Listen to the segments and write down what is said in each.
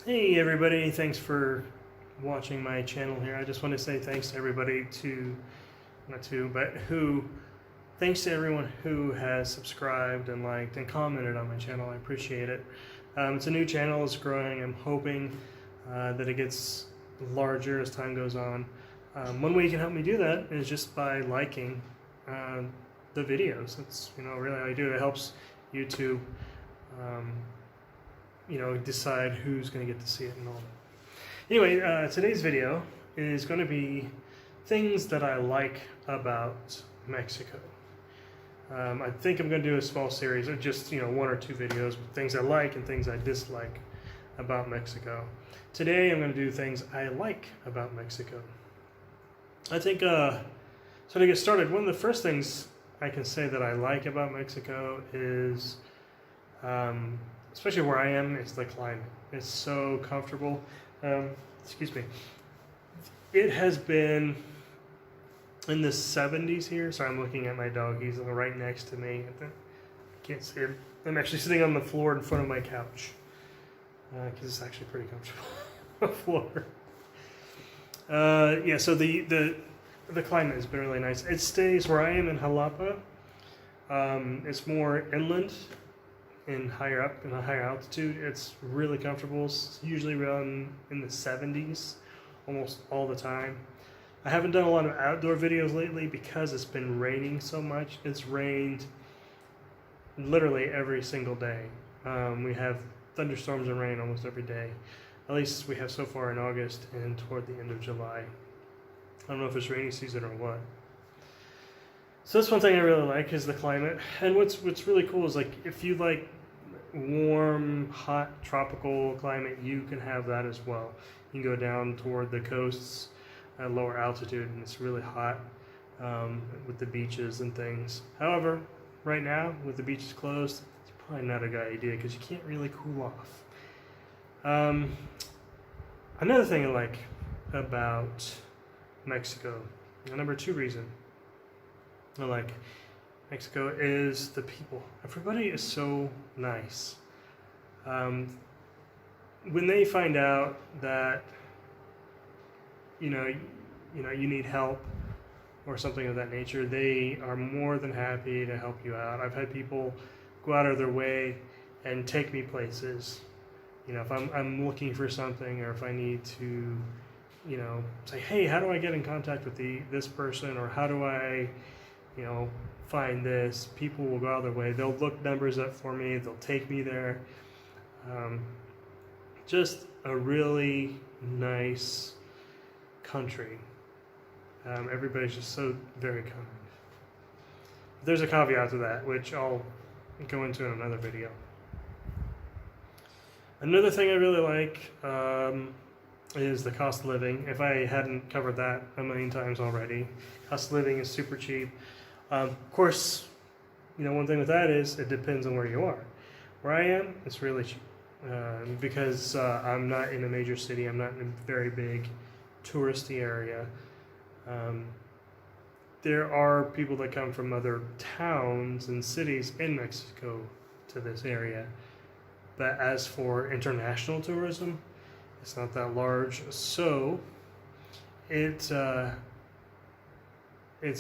Hey everybody, thanks for watching my channel here. I just want to say thanks to everybody thanks to everyone who has subscribed and liked and commented on my channel. I appreciate it. It's a new channel, it's growing. I'm hoping that it gets larger as time goes on. One way you can help me do that is just by liking the videos. That's really how I do it. It helps YouTube decide who's going to get to see it and all that. Anyway, today's video is going to be things that I like about Mexico. I think I'm going to do a small series of just, one or two videos with things I like and things I dislike about Mexico. Today I'm going to do things I like about Mexico. I think, so to get started, one of the first things I can say that I like about Mexico is, especially where I am, is the climate. It's so comfortable. Excuse me. It has been in the 70s here. Sorry, I'm looking at my dog. He's right next to me. I can't see him. I'm actually sitting on the floor in front of my couch because it's actually pretty comfortable floor. Yeah, so the climate has been really nice. It stays where I am in Xalapa. It's more inland and higher up in a higher altitude. It's really comfortable. It's usually around in the 70s almost all the time. I haven't done a lot of outdoor videos lately because it's been raining so much. It's rained literally every single day. We have thunderstorms and rain almost every day. At least we have so far in August and toward the end of July. I don't know if it's rainy season or what. So that's one thing I really like is the climate. And what's really cool is, like, if you like warm, hot, tropical climate, you can have that as well. You can go down toward the coasts at lower altitude and it's really hot with the beaches and things. However, right now with the beaches closed, it's probably not a good idea because you can't really cool off. Another thing I like about Mexico, the number two reason I like Mexico is the people. Everybody is so nice. When they find out that you need help or something of that nature, they are more than happy to help you out. I've had people go out of their way and take me places. If I'm looking for something, or if I need to, say, hey, how do I get in contact with this person, or how do I, find this? People will go out of their way. They'll look numbers up for me. They'll take me there. Just a really nice country. Everybody's just so very kind. There's a caveat to that, which I'll go into in another video. Another thing I really like is the cost of living. If I hadn't covered that a million times already, cost of living is super cheap. Of course, one thing with that is it depends on where you are. Where I am, it's really cheap because I'm not in a major city. I'm not in a very big touristy area. There are people that come from other towns and cities in Mexico to this area. But as for international tourism, it's not that large. So it's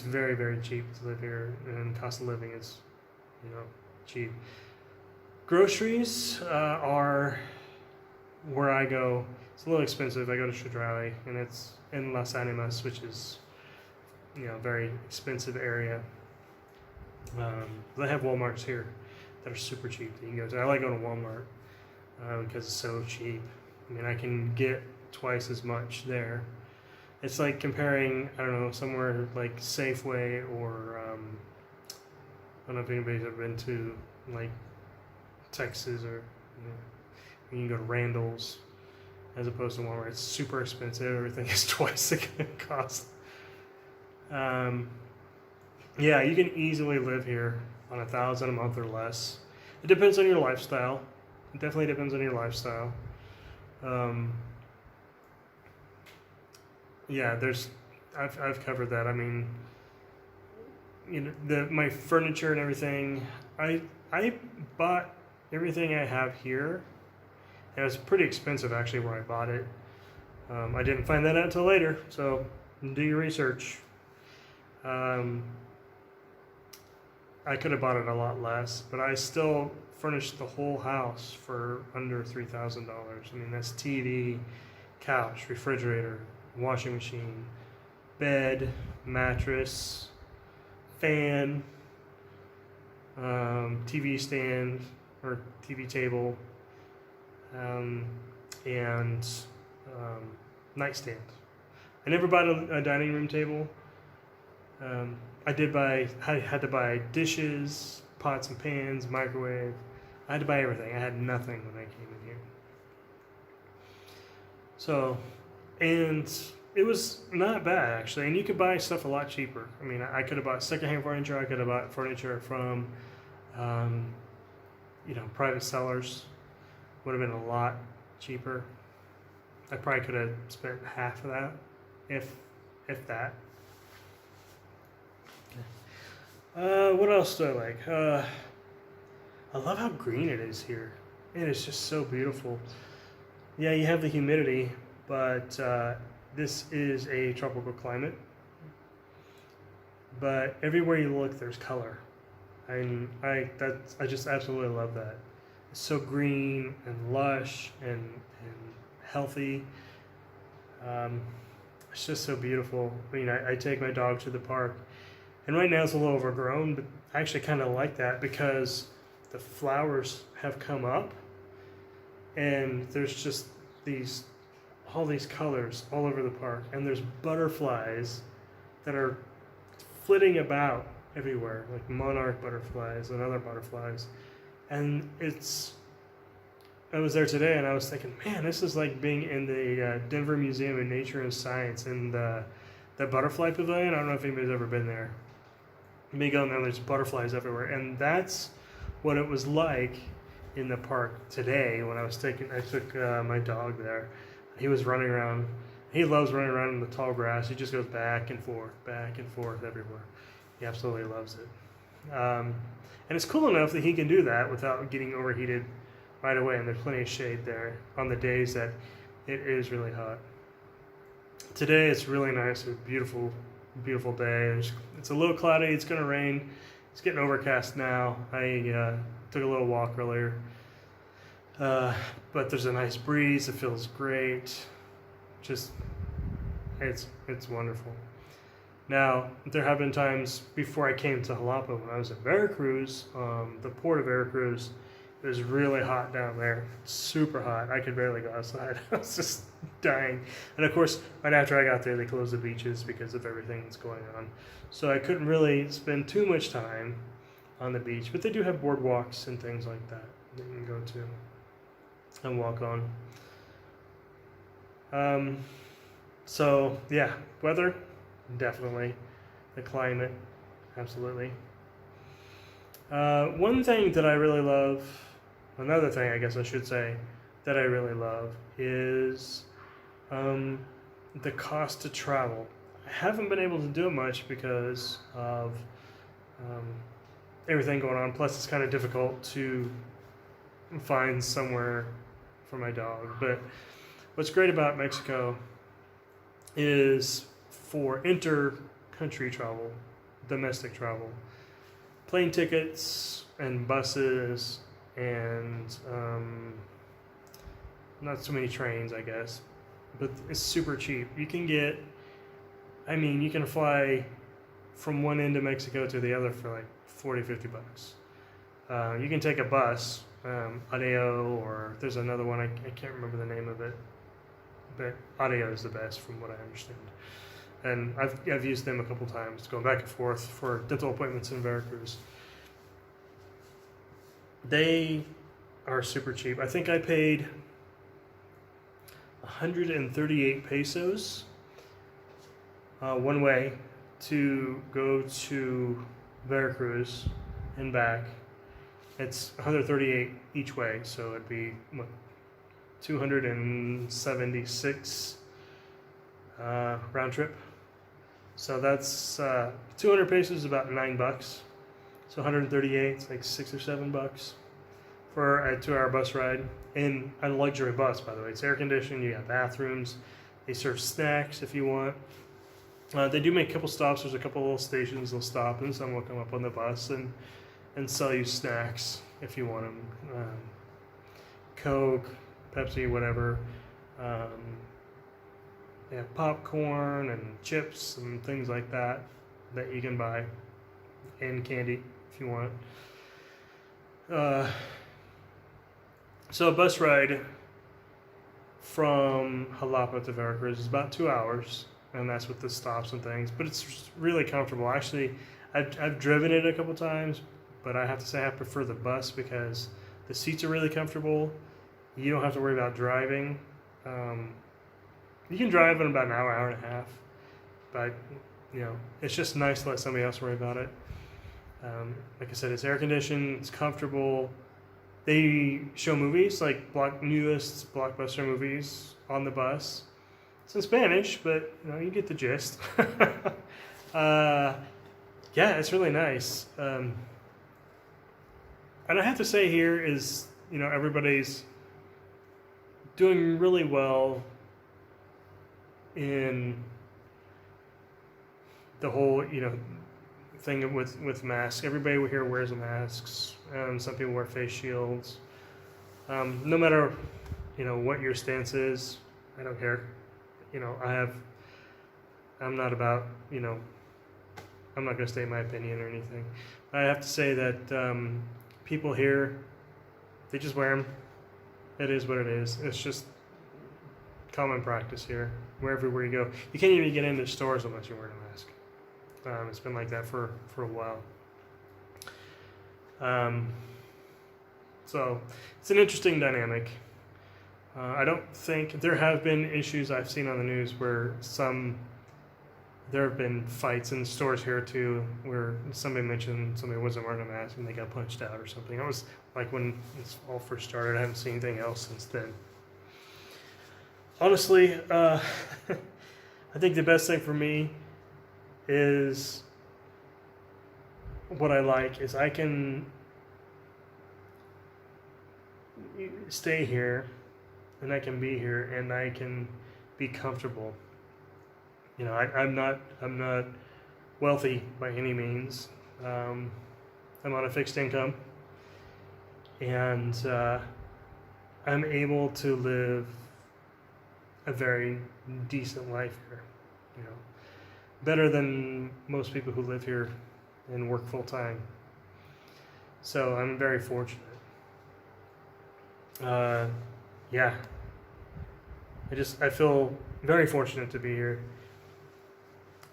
very, very cheap to live here, and cost of living is, cheap. Groceries are where I go. It's a little expensive. I go to Chedraui, and it's in Las Animas, which is, a very expensive area. They have Walmarts here that are super cheap that you can go to. I like going to Walmart because it's so cheap. I can get twice as much there. It's like comparing, I don't know, somewhere like Safeway or I don't know if anybody's ever been to like Texas, or you can go to Randall's as opposed to Walmart. It's super expensive. Everything is twice the cost. Yeah, you can easily live here on $1,000 a month or less. It depends on your lifestyle. It definitely depends on your lifestyle. Yeah, I've covered that. My furniture and everything. I bought everything I have here And it was pretty expensive actually where I bought it. I didn't find that out until later, so do your research. I could have bought it a lot less, but I still furnished the whole house for under $3,000. I mean, that's TV, couch, refrigerator, washing machine, bed, mattress, fan, TV stand or TV table, and nightstand. I never bought a dining room table. I had to buy dishes, pots and pans, microwave. I had to buy everything. I had nothing when I came in here. So, and it was not bad actually. And you could buy stuff a lot cheaper. I mean, I could have bought secondhand furniture. I could have bought furniture from, private sellers. Would have been a lot cheaper. I probably could have spent half of that, if that. What else do I like? I love how green it is here. It is just so beautiful. Yeah, you have the humidity, but this is a tropical climate. But everywhere you look, there's color, and I just absolutely love that. It's so green and lush and healthy. It's just so beautiful. I mean, I take my dog to the park. And right now it's a little overgrown, but I actually kind of like that because the flowers have come up and there's just all these colors all over the park. And there's butterflies that are flitting about everywhere, like monarch butterflies and other butterflies. And I was there today and I was thinking, man, this is like being in the Denver Museum of Nature and Science in the butterfly pavilion. I don't know if anybody's ever been there. You go in there, there's butterflies everywhere, and that's what it was like in the park today when I took my dog there. He was running around. He loves running around in the tall grass. He just goes back and forth everywhere. He absolutely loves it. And it's cool enough that he can do that without getting overheated right away, and there's plenty of shade there on the days that it is really hot. Today it's really nice, a beautiful day. It's a little cloudy, it's going to rain. It's getting overcast now. I took a little walk earlier. But there's a nice breeze, it feels great. Just, it's wonderful. Now, there have been times before I came to Xalapa when I was in Veracruz, the port of Veracruz. It was really hot down there, super hot. I could barely go outside. I was just dying. And of course, right after I got there, they closed the beaches because of everything that's going on. So I couldn't really spend too much time on the beach, but they do have boardwalks and things like that you can go to and walk on. So yeah, weather, definitely. The climate, absolutely. One thing that I really love, another thing I guess I should say that I really love is the cost to travel. I haven't been able to do it much because of everything going on. Plus, it's kind of difficult to find somewhere for my dog. But what's great about Mexico is for inter-country travel, domestic travel, plane tickets and buses and not so many trains, I guess, but it's super cheap. You can fly from one end of Mexico to the other for like $40-50. You can take a bus, Adeo, or there's another one, I can't remember the name of it, but Adeo is the best from what I understand. And I've used them a couple times, going back and forth for dental appointments in Veracruz. They are super cheap. I think I paid 138 pesos one way to go to Veracruz and back. It's 138 each way, so it'd be 276 round trip. So that's 200 pesos is about $9. So 138 is like $6 or $7 for a 2-hour bus ride in a luxury bus, by the way. It's air conditioned, you got bathrooms, they serve snacks if you want. They do make a couple stops. There's a couple little stations they'll stop, and someone will come up on the bus and sell you snacks if you want them. Coke, Pepsi, whatever. They have popcorn and chips and things like that you can buy, and candy if you want. So a bus ride from Xalapa to Veracruz is about 2 hours, and that's with the stops and things. But it's really comfortable. Actually, I've driven it a couple times, but I have to say I prefer the bus because the seats are really comfortable. You don't have to worry about driving. You can drive in about an hour, hour and a half, but it's just nice to let somebody else worry about it. Like I said, it's air conditioned, it's comfortable. They show movies, like newest blockbuster movies on the bus. It's in Spanish, but you get the gist. Yeah, it's really nice. And I have to say here is, everybody's doing really well in the whole, thing with masks. Everybody here wears masks. Some people wear face shields. No matter, what your stance is, I don't care. I'm not about, I'm not going to state my opinion or anything. I have to say that people here, they just wear them. It is what it is. It's just common practice here. Wherever you go, you can't even get into stores unless you're wearing a mask. It's been like that for a while. So it's an interesting dynamic. I don't think there have been issues I've seen on the news where there have been fights in stores here too, where somebody mentioned somebody wasn't wearing a mask and they got punched out or something. That was like when this all first started. I haven't seen anything else since then. Honestly, I think the best thing for me is what I like is I can stay here and I can be here and I can be comfortable. I'm not wealthy by any means. I'm on a fixed income, and I'm able to live a very decent life here. Better than most people who live here and work full time. So I'm very fortunate. Yeah. I feel very fortunate to be here.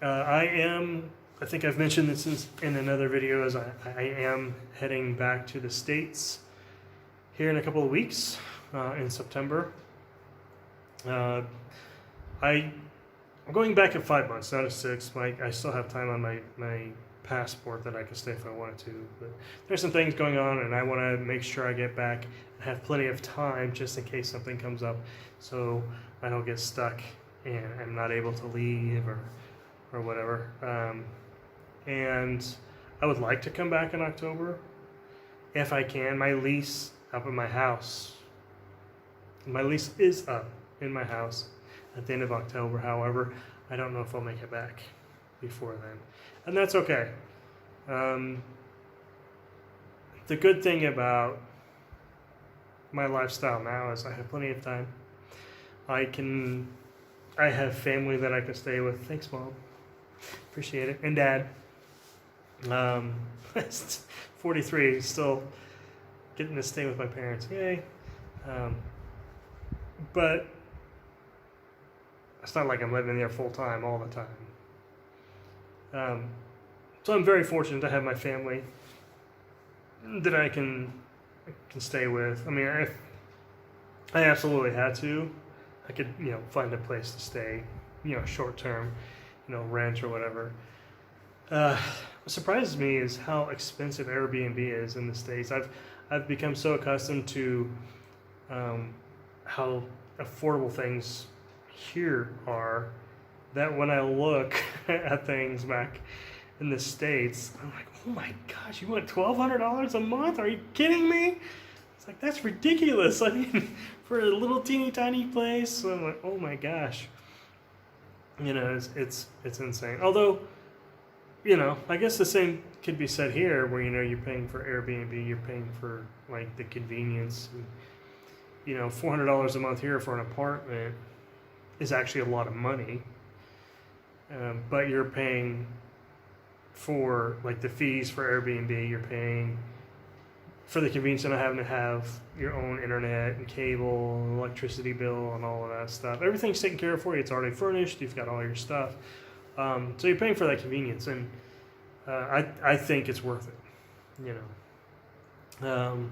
I think I've mentioned this in another video, as I am heading back to the States here in a couple of weeks, in September. I'm going back in 5 months, not in 6. I still have time on my passport that I can stay if I wanted to. But there's some things going on, and I want to make sure I get back and have plenty of time just in case something comes up, so I don't get stuck and I'm not able to leave or whatever. And I would like to come back in October if I can. My lease up in my house. My lease is up in my house at the end of October. However, I don't know if I'll make it back before then. And that's okay. The good thing about my lifestyle now is I have plenty of time. I have family that I can stay with. Thanks, Mom. Appreciate it. And Dad. 43, still getting to stay with my parents. Yay. But it's not like I'm living there full time all the time. So I'm very fortunate to have my family that I can stay with. I mean, if I absolutely had to, I could, find a place to stay, short term, rent or whatever. What surprises me is how expensive Airbnb is in the States. I've become so accustomed to how affordable things here are that when I look at things back in the States, I'm like, oh my gosh, you want $1,200 a month? Are you kidding me? It's like, that's ridiculous. I mean, for a little teeny tiny place, I'm like, oh my gosh. You know, it's insane. Although, you know, I guess the same could be said here, where, you know, you're paying for Airbnb, you're paying for like the convenience. And, you know, $400 a month here for an apartment is actually a lot of money. But you're paying for like the fees for Airbnb, you're paying for the convenience of not having to have your own internet and cable and electricity bill and all of that stuff. Everything's taken care of for you. It's already furnished. You've got all your stuff. So you're paying for that convenience, and I think it's worth it. You know,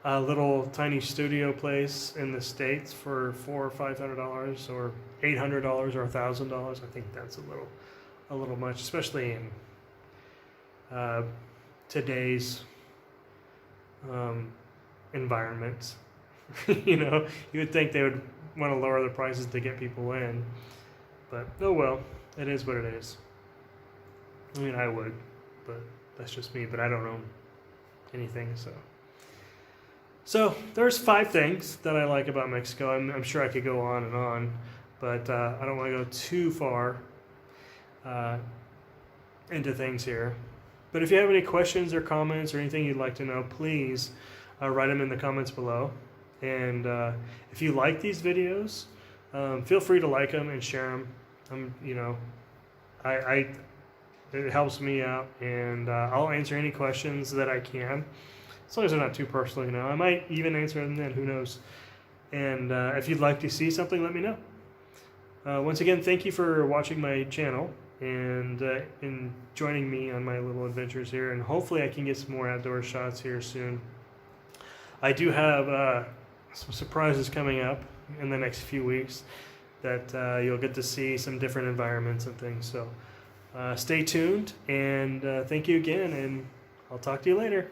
a little tiny studio place in the States for $400 or $500 or $800 or $1,000. I think that's a little much, especially in today's environment. You know, you would think they would want to lower the prices to get people in, but oh well, it is what it is. I mean, I would, but that's just me. But I don't own anything, so there's 5 things that I like about Mexico. I'm sure I could go on, but I don't want to go too far into things here. But if you have any questions or comments or anything you'd like to know, please write them in the comments below. And if you like these videos, feel free to like them and share them. You know, it helps me out, and I'll answer any questions that I can, as long as they're not too personal. You know, I might even answer them then. Who knows? And if you'd like to see something, let me know. Once again, thank you for watching my channel and joining me on my little adventures here, and hopefully I can get some more outdoor shots here soon. I do have some surprises coming up in the next few weeks that you'll get to see some different environments and things, so stay tuned, and thank you again, and I'll talk to you later.